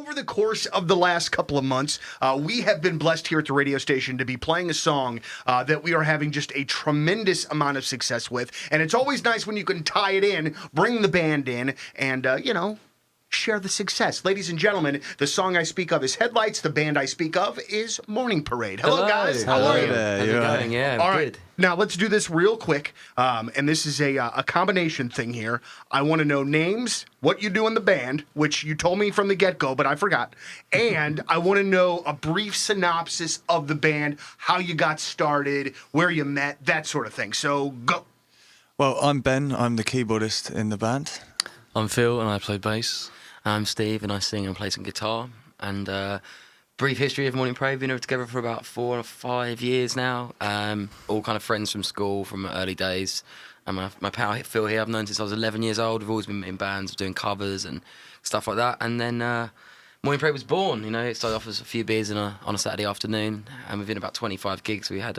over the course of the last couple of months, we have been blessed here at the radio station to be playing a song that we are having just a tremendous amount of success with. And it's always nice when you can tie it in, bring the band in, and, share the success. Ladies and gentlemen, the song I speak of is Headlights. The band I speak of is Morning Parade. Hello. Guys. How are you? How's it going? Yeah, All good. right. Now, let's do this real quick. And this is a combination thing here. I want to know names, what you do in the band, which you told me from the get-go, but I forgot. And I want to know a brief synopsis of the band, how you got started, where you met, that sort of thing. So, go. Well, I'm Ben. I'm the keyboardist in the band. I'm Phil, and I play bass. I'm Steve, and I sing and play some guitar. And brief history of Morning Parade. We've been together for about 4 or 5 years now. All kind of friends from school, from early days. And my pal Phil here, I've known since I was 11 years old. We've always been in bands, doing covers and stuff like that. And then Morning Parade was born. It started off as a few beers on a Saturday afternoon. And within about 25 gigs, we had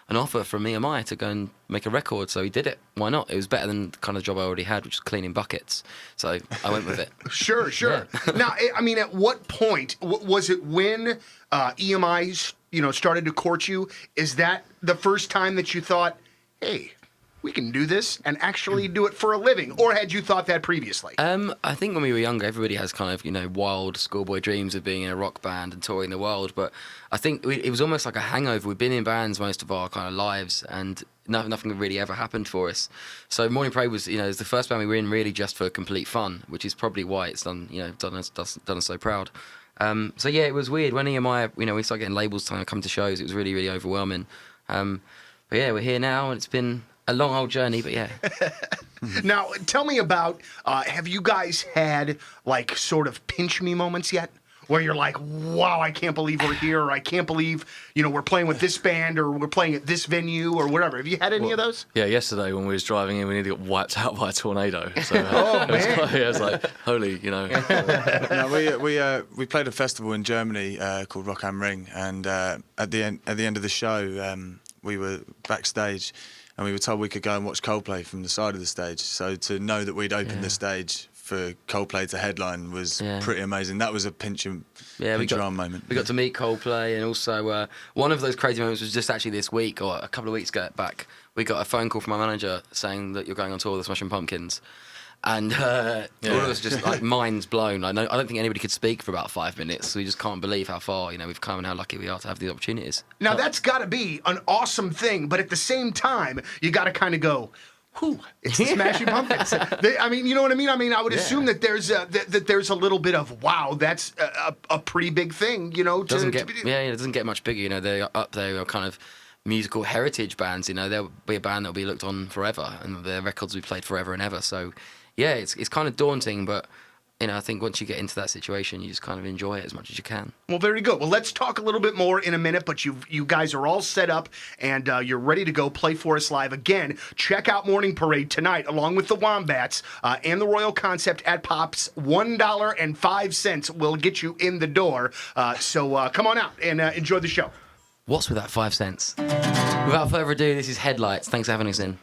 an offer from EMI to go and make a record, so we did it. Why not? It was better than the kind of job I already had, which was cleaning buckets. So I went with it. Sure. Yeah. Now, I mean, at what point was it when EMI, started to court you? Is that the first time that you thought, hey, we can do this and actually do it for a living? Or had you thought that previously? I think when we were younger, everybody has kind of, wild schoolboy dreams of being in a rock band and touring the world. But I think it was almost like a hangover. We've been in bands most of our kind of lives, and nothing really ever happened for us. So Morning Parade was, is the first band we were in really just for complete fun, which is probably why it's done us so proud. So yeah, it was weird when EMI, we started getting labels trying to come to shows. It was really, really overwhelming. But yeah, we're here now, and it's been a long old journey, but yeah. Now, tell me about, have you guys had, sort of pinch me moments yet? Where you're like, wow, I can't believe we're here, or I can't believe, we're playing with this band, or we're playing at this venue, or whatever. Have you had any of those? Yeah, yesterday when we was driving in, we nearly got wiped out by a tornado. So it was like, holy, No, we played a festival in Germany called Rock am Ring, and at the end of the show, we were backstage, and we were told we could go and watch Coldplay from the side of the stage. So to know that we'd opened the stage for Coldplay to headline was pretty amazing. That was a pinch and run moment. We got to meet Coldplay, and also one of those crazy moments was just actually this week, or a couple of weeks back. We got a phone call from our manager saying that you're going on tour with the Smashing Pumpkins. And all of us just minds blown. I don't think anybody could speak for about 5 minutes. So we just can't believe how far we've come and how lucky we are to have these opportunities. Now that's got to be an awesome thing, but at the same time, you got to kind of go, whew, it's the Smashing Pumpkins. You know what I mean? I would assume that there's a little bit of, wow, that's a pretty big thing, it doesn't get much bigger. They're up there, kind of musical heritage bands. They'll be a band that'll be looked on forever, and their records will be played forever and ever. So yeah, it's kind of daunting, but I think once you get into that situation, you just kind of enjoy it as much as you can. Well, very good. Well, let's talk a little bit more in a minute, but you guys are all set up, and you're ready to go play for us live. Again, check out Morning Parade tonight, along with the Wombats and the Royal Concept at Pops. $1.05 will get you in the door. So come on out and enjoy the show. What's with that 5 cents? Without further ado, this is Headlights. Thanks for having us in.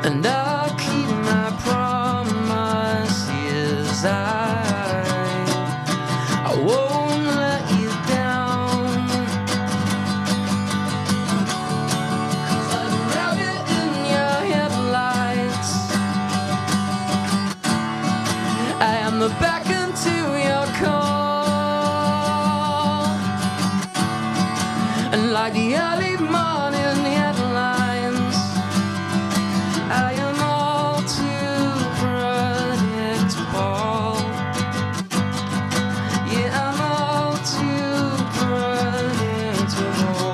And I'll keep my promises. I won't let you down. 'Cause I'm routed in your headlights. I am the beacon to your call. And like the early morning headlines, I am all too predictable. Yeah, I'm all too predictable.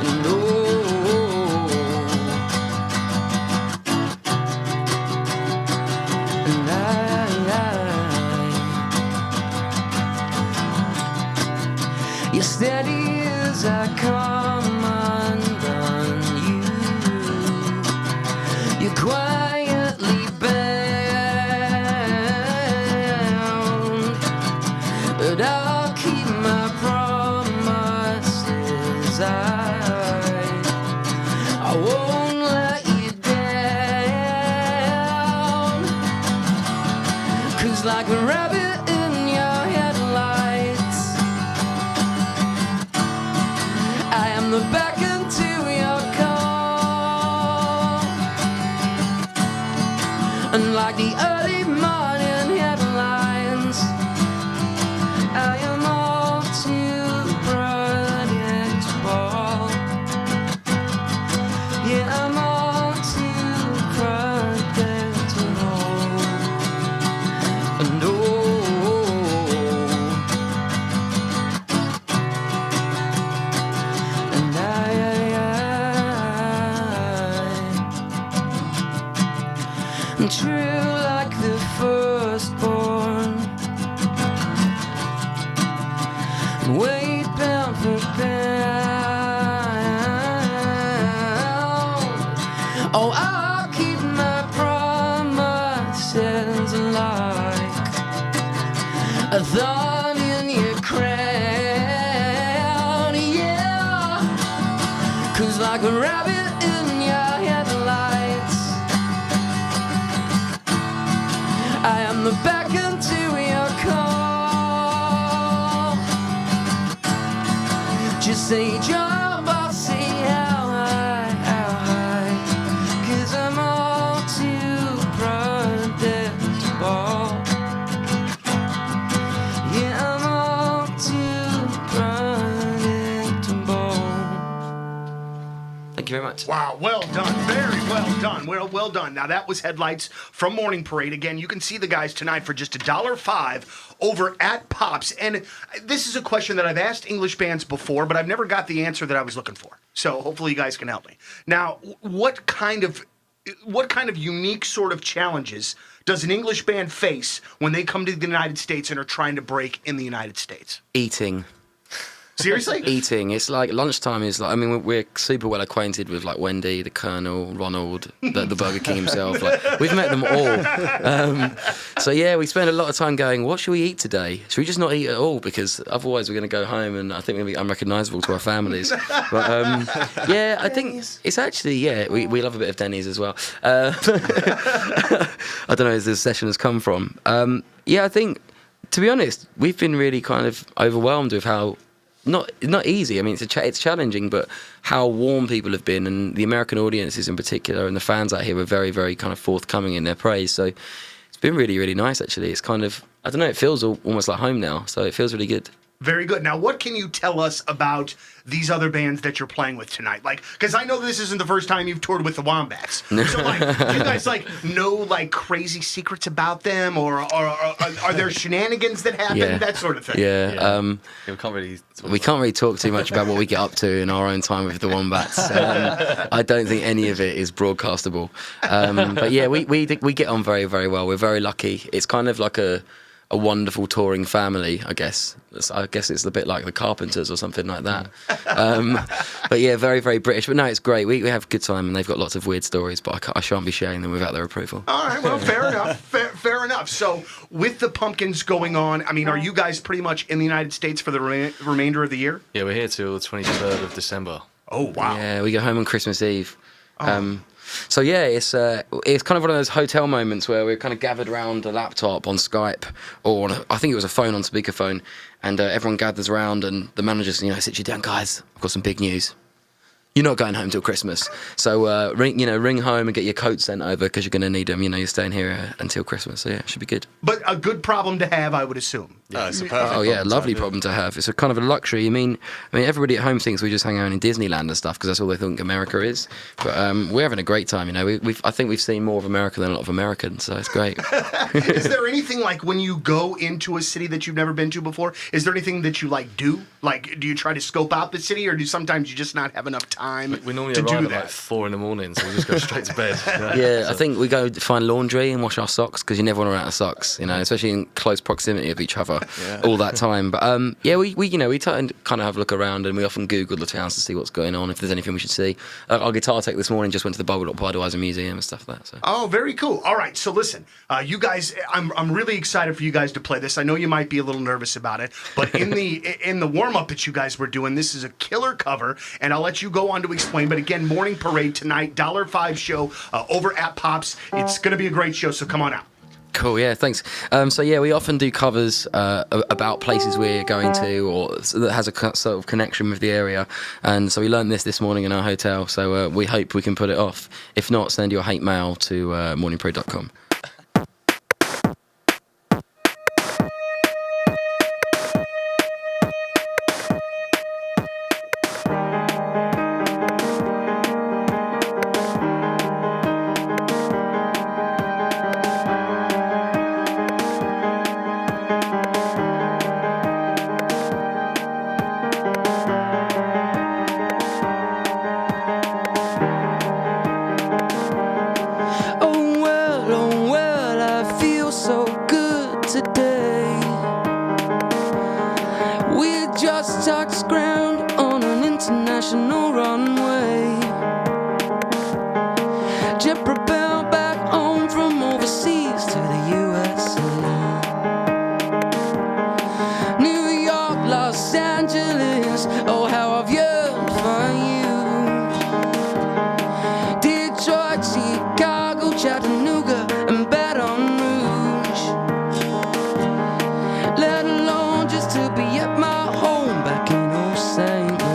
And and You're steady as I come undone you. You're quietly bound, but I'll keep my promises. I won't let you down. 'Cause like a rabbit in your headlights, I am the beckon to your call. And like the early morning headlines, I am all too predictable. Yeah, I'm all too predictable. And and I'm true like the firstborn, way bound for bound. Oh, I'll keep my promises like a thorn in your crown, yeah. 'Cause like a rabbit in your headlights, I am the beckon to your call. Just say jump, I'll say how high. 'Cause I'm all too predictable. Yeah, I'm all too predictable. Thank you very much. Wow, well done. Very well done. Well done. Now, that was Headlights from Morning Parade. Again, you can see the guys tonight for just $1.05 over at Pops. And this is a question that I've asked English bands before, but I've never got the answer that I was looking for. So hopefully you guys can help me. Now, what kind of unique sort of challenges does an English band face when they come to the United States and are trying to break in the United States? Eating. Seriously? Eating. It's like lunchtime is like, I mean, we're super well acquainted with like Wendy, the Colonel, Ronald, the Burger King himself. Like, we've met them all. So yeah, we spend a lot of time going, what should we eat today? Should we just not eat at all? Because otherwise we're going to go home and I think we're going to be unrecognisable to our families. But yeah, I think it's actually, yeah, we love a bit of Denny's as well. I don't know where this session has come from. Yeah, I think, to be honest, we've been really kind of overwhelmed with how, not easy. I mean, it's challenging, but how warm people have been, and the American audiences in particular, and the fans out here were very, very kind of forthcoming in their praise. So it's been really, really nice. Actually, it's kind of, I don't know, it feels almost like home now. So it feels really good. Very good. Now, what can you tell us about these other bands that you're playing with tonight? Like, because I know this isn't the first time you've toured with the Wombats. So, like, do you guys, like, know, like, crazy secrets about them? Or are there shenanigans that happen? Yeah. That sort of thing? Yeah. We can't really talk too much about what we get up to in our own time with the Wombats. I don't think any of it is broadcastable. But yeah, we get on very, very well. We're very lucky. It's kind of like a wonderful touring family, I guess. I guess it's a bit like the Carpenters or something like that. But yeah, very, very British. But no, it's great. We have a good time, and they've got lots of weird stories, but I shan't be sharing them without their approval. All right, well, fair enough. Fair enough. So, with the Pumpkins going on, I mean, are you guys pretty much in the United States for the remainder of the year? Yeah, we're here till the 23rd of December. Oh, wow. Yeah, we go home on Christmas Eve. So yeah, it's kind of one of those hotel moments where we're kind of gathered around a laptop on Skype, or I think it was a phone on speakerphone, and everyone gathers around, and the manager says, sit you down, guys. I've got some big news. You're not going home till Christmas, so ring home and get your coat sent over because you're going to need them. You're staying here until Christmas, so yeah, it should be good. But a good problem to have, I would assume. Yeah, it's a perfect. Oh yeah, lovely problem to have. It's a kind of a luxury. I mean, everybody at home thinks we just hang out in Disneyland and stuff because that's all they think America is. But we're having a great time. I think we've seen more of America than a lot of Americans, so it's great. Is there anything like when you go into a city that you've never been to before? Is there anything that you do? Like, do you try to scope out the city, or do sometimes you just not have enough time time We normally to do arrive at that. like 4 in the morning, so we just go straight to bed. Yeah, I think we go find laundry and wash our socks because you never want to run out of socks, especially in close proximity of each other all that time. But we kind of have a look around and we often Google the towns to see what's going on, if there's anything we should see. Our guitar tech this morning just went to the Budweiser Museum and stuff like that. So. Oh, very cool. All right, so listen, you guys, I'm really excited for you guys to play this. I know you might be a little nervous about it, but in the warm up that you guys were doing, this is a killer cover, and I'll let you go on to explain. But again, Morning Parade tonight, $5 show over at Pops. It's going to be a great show, so come on out. Cool, yeah, thanks. We often do covers about places we're going to or that has a sort of connection with the area. And so we learned this morning in our hotel, so we hope we can put it off. If not, send your hate mail to morningparade.com. Oh well, I feel so good today. We just touched ground on an international runway. Jet propelled back home from overseas to the USA. New York, Los Angeles, oh how I've yearned for you. Detroit, Chicago, Chattanooga, and Baton Rouge. Let alone just to be at my home back in old St. Louis.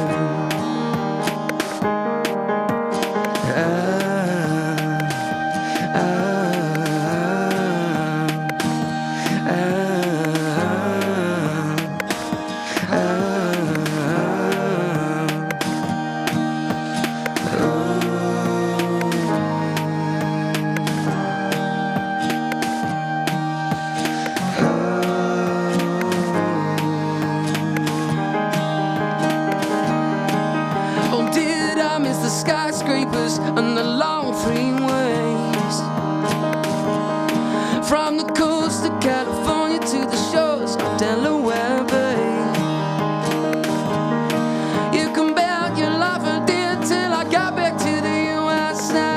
Oh, did I miss the skyscrapers and the long freeways? From the coast of California to the shores of Delaware Bay. You can bet your life I did till I got back to the USA.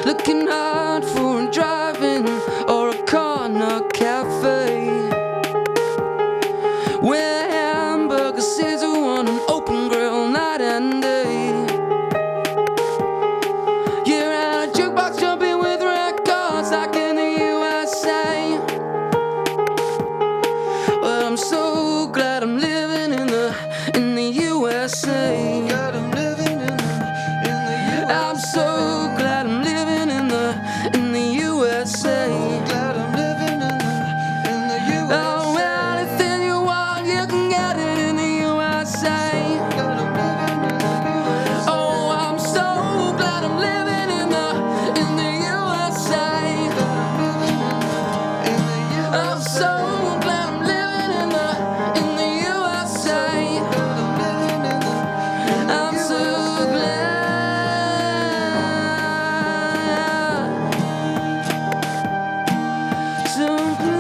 Looking hard for a drive-in or a corner cafe where hamburger sizzle on an open grill night and day. You're at a jukebox jumping with records like in the USA. Well, I'm so glad I'm living in the USA. I'm so glad I'm living in the USA. Oh, well, anything you want, you can get it in the USA. Oh, I'm so glad I'm living in the USA. I'm so glad I'm living in the USA. I'm so glad. So glad.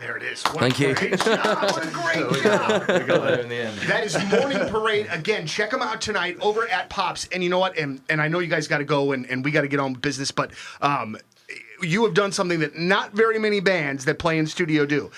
There it is. What Thank a you. great job. What a great job. We got there in the end. That is Morning Parade. Again, check them out tonight over at Pops. And you know what? And I know you guys got to go and we got to get on with business, but you have done something that not very many bands that play in studio do.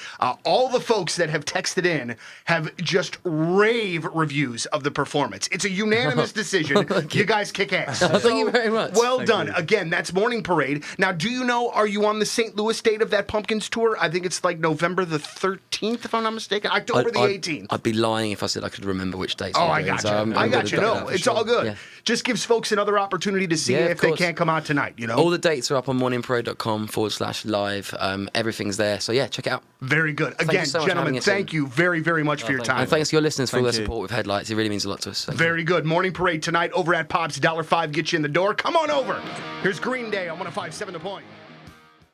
All the folks that have texted in have just rave reviews of the performance. It's a unanimous decision. You guys kick ass. Thank you very much. Well done. Again, that's Morning Parade. Now, do you know, are you on the St. Louis date of that Pumpkins tour? I think it's like November the 13th, if I'm not mistaken. October the 18th. I'd be lying if I said I could remember which dates. Oh, we're I doing, got so you. I'm I gonna got you. duck No, that for it's sure. all good. Yeah. Just gives folks another opportunity to see Yeah, it of if they course. can't come out tonight, you know? All the dates are up on morningparade.com/live. Everything's there. So yeah, check it out. Very good. you Again, so much for gentlemen, having us thank in. you very, very much for your thank time. And thanks to your listeners for all their Thank you. support with Headlights. It really means a lot to us. Thank you. Very good. Morning Parade tonight over at Pop's. $5 get you in the door. Come on over. Here's Green Day on 105.7 The Point.